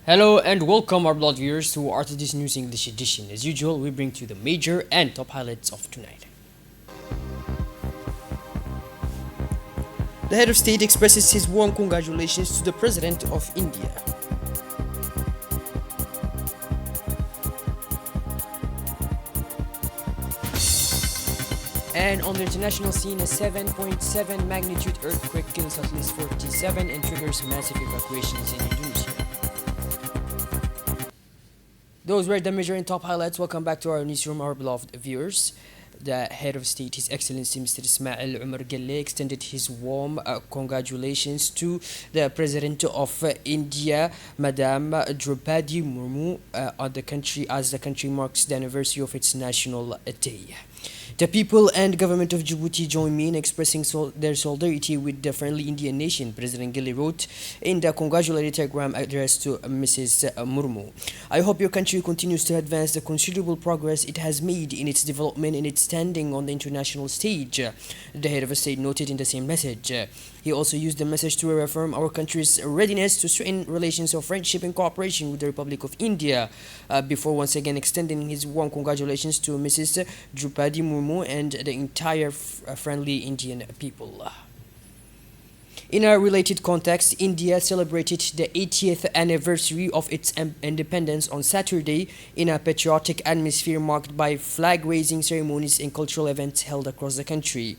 Hello and welcome our blood viewers to Ardu's News English edition. As usual, we bring to you the major and top highlights of tonight. The head of state expresses his warm congratulations to the president of India. And on the international scene, a 7.7 magnitude earthquake kills at least 47 and triggers massive evacuations in Indonesia. Those were the major and top highlights. Welcome back to our newsroom, our beloved viewers. The head of state, His Excellency Mr. Ismail Umar Gelle, extended his warm congratulations to the President of India, Madam Draupadi Murmu, on the country as the country marks the anniversary of its national day. The people and government of Djibouti join me in expressing their solidarity with the friendly Indian nation, President Gili wrote in the congratulatory telegram addressed to Mrs. Murmu. I hope your country continues to advance the considerable progress it has made in its development and its standing on the international stage, the head of state noted in the same message. He also used the message to reaffirm our country's readiness to strengthen relations of friendship and cooperation with the Republic of India, before once again extending his warm congratulations to Mrs. Draupadi Murmu and the entire friendly Indian people. In a related context, India celebrated the 80th anniversary of its independence on Saturday in a patriotic atmosphere marked by flag-raising ceremonies and cultural events held across the country.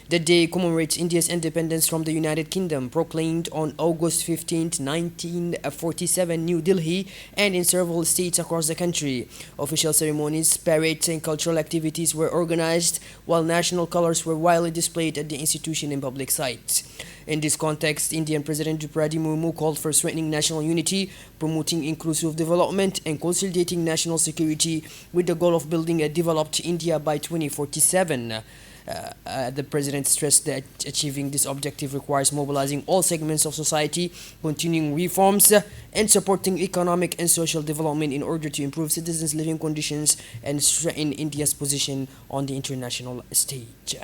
The day commemorates India's independence from the United Kingdom, proclaimed on August 15, 1947, New Delhi, and in several states across the country. Official ceremonies, parades, and cultural activities were organized, while national colors were widely displayed at the institution and public sites. In this context, Indian President Draupadi Murmu called for strengthening national unity, promoting inclusive development, and consolidating national security with the goal of building a developed India by 2047. The president stressed that achieving this objective requires mobilizing all segments of society, continuing reforms, and supporting economic and social development in order to improve citizens' living conditions and strengthen India's position on the international stage.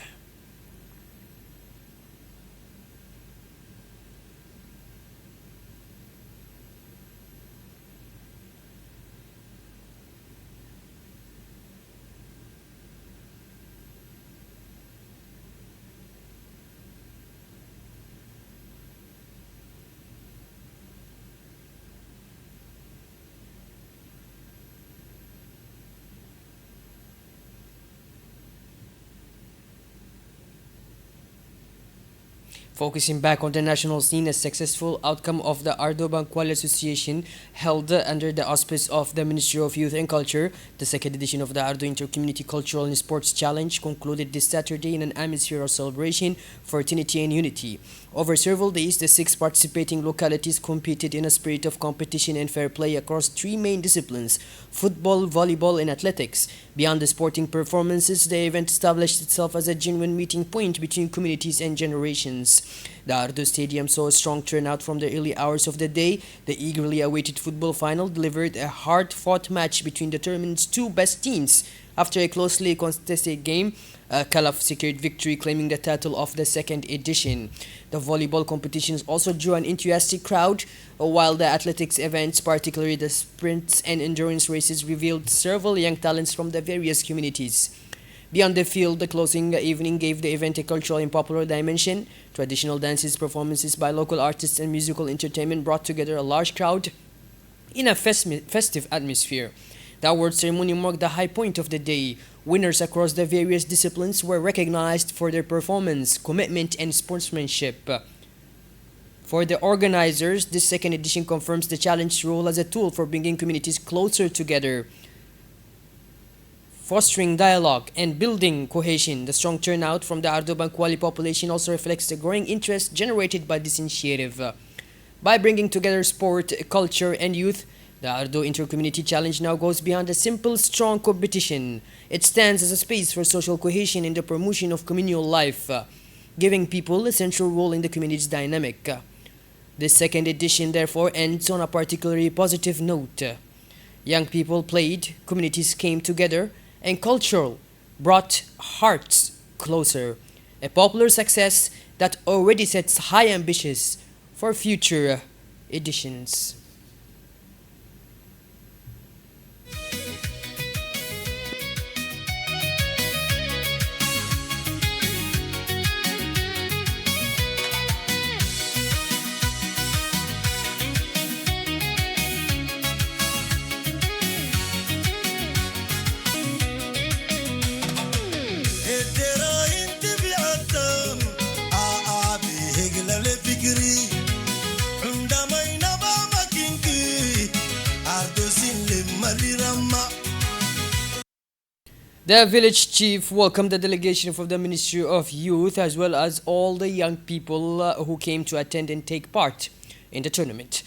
Focusing back on the national scene, a successful outcome of the Ardu Bankwali Association held under the auspice of the Ministry of Youth and Culture, the second edition of the Ardu Inter-Community Cultural and Sports Challenge concluded this Saturday in an atmosphere of celebration, fraternity and unity. Over several days, the six participating localities competed in a spirit of competition and fair play across three main disciplines: football, volleyball, and athletics. Beyond the sporting performances, the event established itself as a genuine meeting point between communities and generations. The Ardu Stadium saw a strong turnout from the early hours of the day. The eagerly awaited football final delivered a hard-fought match between the tournament's two best teams. After a closely contested game, Calaf secured victory, claiming the title of the second edition. The volleyball competitions also drew an enthusiastic crowd, while the athletics events, particularly the sprints and endurance races, revealed several young talents from the various communities. Beyond the field, the closing evening gave the event a cultural and popular dimension. Traditional dances, performances by local artists, and musical entertainment brought together a large crowd in a festive atmosphere. The award ceremony marked the high point of the day. Winners across the various disciplines were recognized for their performance, commitment, and sportsmanship. For the organizers, this second edition confirms the challenge's role as a tool for bringing communities closer together, fostering dialogue and building cohesion. The strong turnout from the Ardu Bankwali population also reflects the growing interest generated by this initiative. By bringing together sport, culture, and youth, the Ardu Inter-Community Challenge now goes beyond a simple, strong competition. It stands as a space for social cohesion and the promotion of communal life, giving people a central role in the community's dynamic. This second edition, therefore, ends on a particularly positive note. Young people played, communities came together, and culture brought hearts closer. A popular success that already sets high ambitions for future editions. The village chief welcomed the delegation from the Ministry of Youth as well as all the young people who came to attend and take part in the tournament.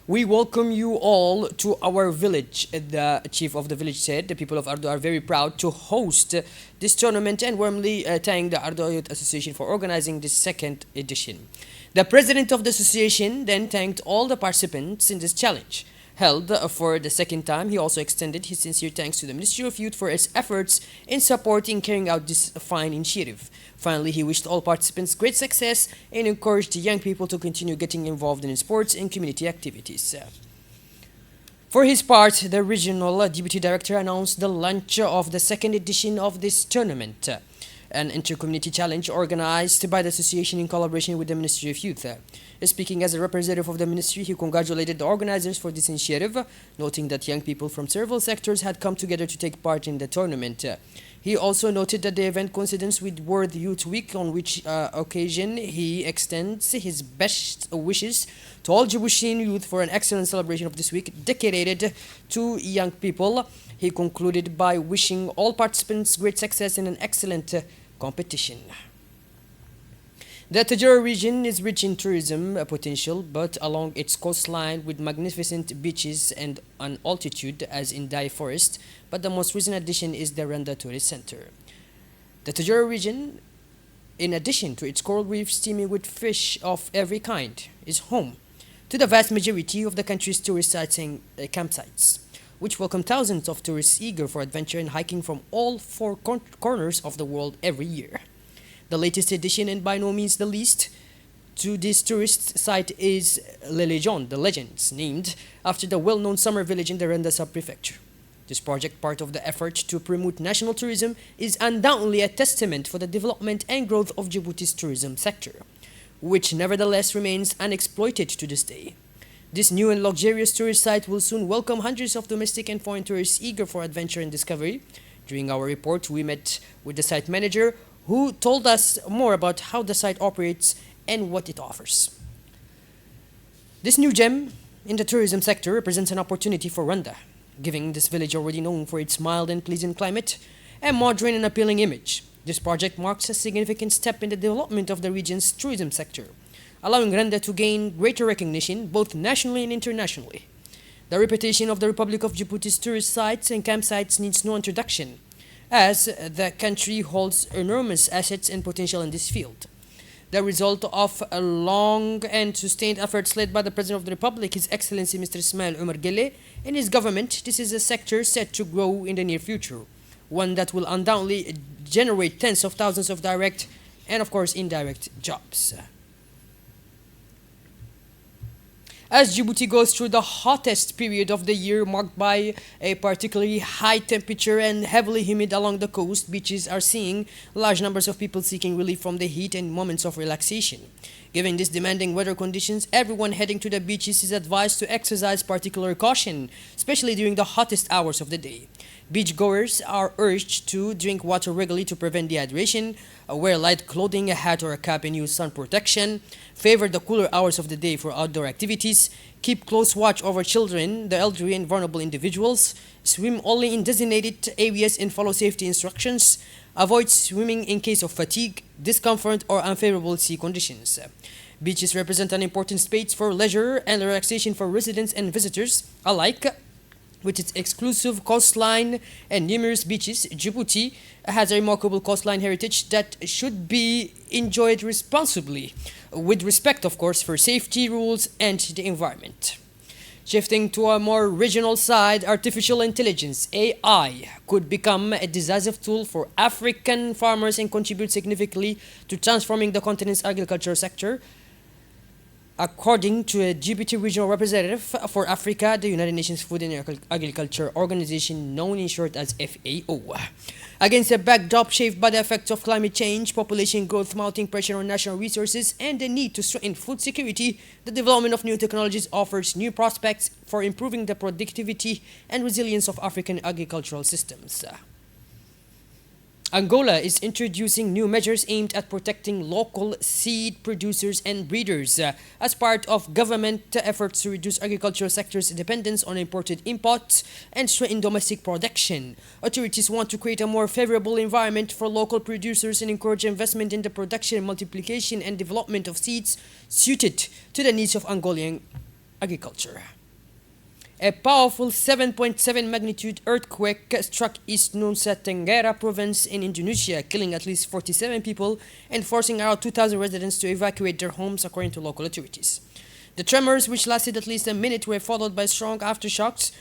We welcome you all to our village, the chief of the village said. The people of Ardu are very proud to host this tournament and warmly thank the Ardu Youth Association for organizing this second edition. The president of the association then thanked all the participants in this challenge. Held for the second time, he also extended his sincere thanks to the Ministry of Youth for its efforts in supporting carrying out this fine initiative. Finally, he wished all participants great success and encouraged the young people to continue getting involved in sports and community activities. For his part, the regional deputy director announced the launch of the second edition of this tournament, an inter-community challenge organized by the association in collaboration with the Ministry of Youth. Speaking as a representative of the ministry, he congratulated the organizers for this initiative, noting that young people from several sectors had come together to take part in the tournament. He also noted that the event coincides with World Youth Week, on which occasion he extends his best wishes to all Djiboutian youth for an excellent celebration of this week dedicated to young people. He concluded by wishing all participants great success in an excellent competition. The Tajura region is rich in tourism potential, but along its coastline with magnificent beaches and an altitude as in Dai Forest, but the most recent addition is the Randa Tourist Center. The Tajura region, in addition to its coral reefs teeming with fish of every kind, is home to the vast majority of the country's tourist sites and campsites, which welcome thousands of tourists eager for adventure and hiking from all four corners of the world every year. The latest addition, and by no means the least, to this tourist site is Le Legend, the Legends, named after the well-known summer village in the Renda sub-prefecture. This project, part of the effort to promote national tourism, is undoubtedly a testament for the development and growth of Djibouti's tourism sector, which nevertheless remains unexploited to this day. This new and luxurious tourist site will soon welcome hundreds of domestic and foreign tourists eager for adventure and discovery. During our report, we met with the site manager, who told us more about how the site operates and what it offers. This new gem in the tourism sector represents an opportunity for Rwanda, giving this village already known for its mild and pleasant climate and modern and appealing image. This project marks a significant step in the development of the region's tourism sector, allowing Rwanda to gain greater recognition both nationally and internationally. The reputation of the Republic of Djibouti's tourist sites and campsites needs no introduction, as the country holds enormous assets and potential in this field. The result of a long and sustained efforts led by the President of the Republic, His Excellency Mr. Ismail Omar Gelle, and his government, this is a sector set to grow in the near future, one that will undoubtedly generate tens of thousands of direct and, of course, indirect jobs. As Djibouti goes through the hottest period of the year, marked by a particularly high temperature and heavily humid along the coast, beaches are seeing large numbers of people seeking relief from the heat and moments of relaxation. Given these demanding weather conditions, everyone heading to the beaches is advised to exercise particular caution, especially during the hottest hours of the day. Beachgoers are urged to drink water regularly to prevent dehydration, wear light clothing, a hat or a cap, and use sun protection, favor the cooler hours of the day for outdoor activities, keep close watch over children, the elderly, and vulnerable individuals, swim only in designated areas and follow safety instructions, avoid swimming in case of fatigue, discomfort, or unfavorable sea conditions. Beaches represent an important space for leisure and relaxation for residents and visitors alike. With its exclusive coastline and numerous beaches, Djibouti has a remarkable coastline heritage that should be enjoyed responsibly, with respect, of course, for safety rules and the environment. Shifting to a more regional side, artificial intelligence, AI, could become a decisive tool for African farmers and contribute significantly to transforming the continent's agricultural sector. According to a Djibouti regional representative for Africa, the United Nations Food and Agriculture Organization, known in short as FAO. Against a backdrop shaped by the effects of climate change, population growth, mounting pressure on national resources, and the need to strengthen food security, the development of new technologies offers new prospects for improving the productivity and resilience of African agricultural systems. Angola is introducing new measures aimed at protecting local seed producers and breeders as part of government efforts to reduce agricultural sector's dependence on imported imports and strengthen domestic production. Authorities want to create a more favorable environment for local producers and encourage investment in the production, multiplication, and development of seeds suited to the needs of Angolan agriculture. A powerful 7.7 magnitude earthquake struck East Nusa Tenggara province in Indonesia, killing at least 47 people and forcing around 2,000 residents to evacuate their homes, according to local authorities. The tremors, which lasted at least a minute, were followed by strong aftershocks.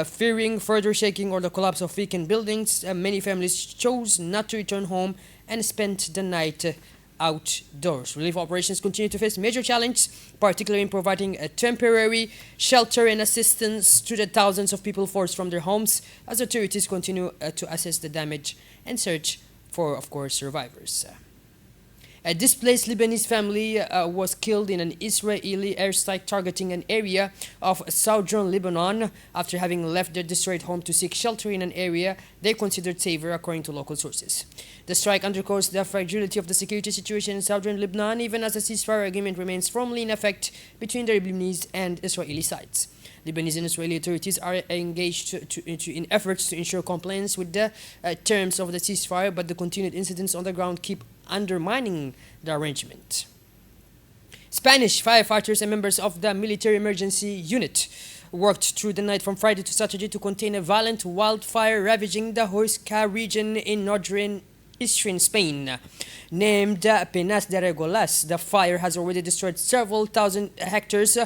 Fearing further shaking or the collapse of weakened buildings, many families chose not to return home and spent the night outdoors. Relief operations continue to face major challenges, particularly in providing a temporary shelter and assistance to the thousands of people forced from their homes, as authorities continue to assess the damage and search for, of course, survivors. A displaced Lebanese family was killed in an Israeli airstrike targeting an area of southern Lebanon after having left their destroyed home to seek shelter in an area they considered safer, according to local sources. The strike underscores the fragility of the security situation in southern Lebanon, even as a ceasefire agreement remains firmly in effect between the Lebanese and Israeli sides. Lebanese and Israeli authorities are engaged in efforts to ensure compliance with the terms of the ceasefire, but the continued incidents on the ground keep undermining the arrangement. Spanish firefighters and members of the military emergency unit worked through the night from Friday to Saturday to contain a violent wildfire ravaging the Huesca region in northern eastern Spain. Named Penas de Regolas, the fire has already destroyed several thousand hectares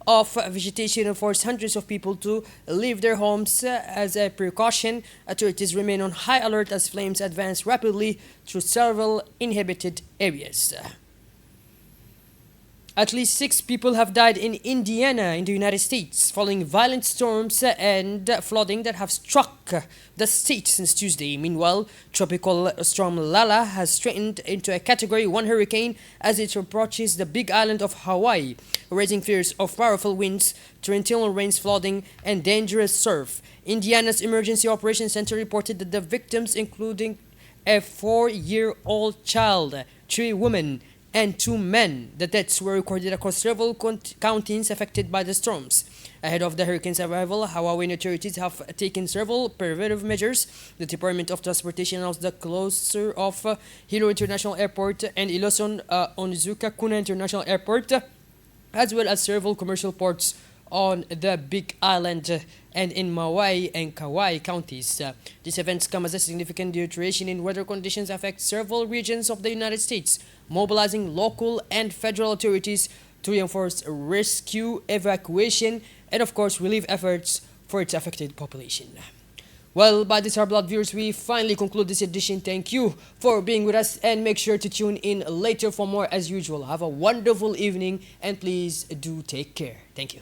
of vegetation and forced hundreds of people to leave their homes. As a precaution, authorities remain on high alert as flames advance rapidly through several inhabited areas. At least 6 people have died in Indiana in the United States following violent storms and flooding that have struck the state since Tuesday. Meanwhile, tropical storm Lala has strengthened into a Category 1 hurricane as it approaches the big island of Hawaii, raising fears of powerful winds, torrential rains, flooding, and dangerous surf. Indiana's Emergency Operations Center reported that the victims, including a 4-year-old child, 3 women, and 2 men. The deaths were recorded across several counties affected by the storms. Ahead of the hurricane's arrival, Hawaiian authorities have taken several preventive measures. The Department of Transportation announced the closure of Hilo International Airport and Iloson Onizuka Kuna International Airport, as well as several commercial ports on the Big Island and in Maui and Kauai counties. These events come as a significant deterioration in weather conditions affect several regions of the United States, mobilizing local and federal authorities to reinforce rescue, evacuation, and of course relief efforts for its affected population. Well, by this, our blood viewers, we finally conclude this edition. Thank you for being with us, and make sure to tune in later for more as usual. Have a wonderful evening, and please do take care. Thank you.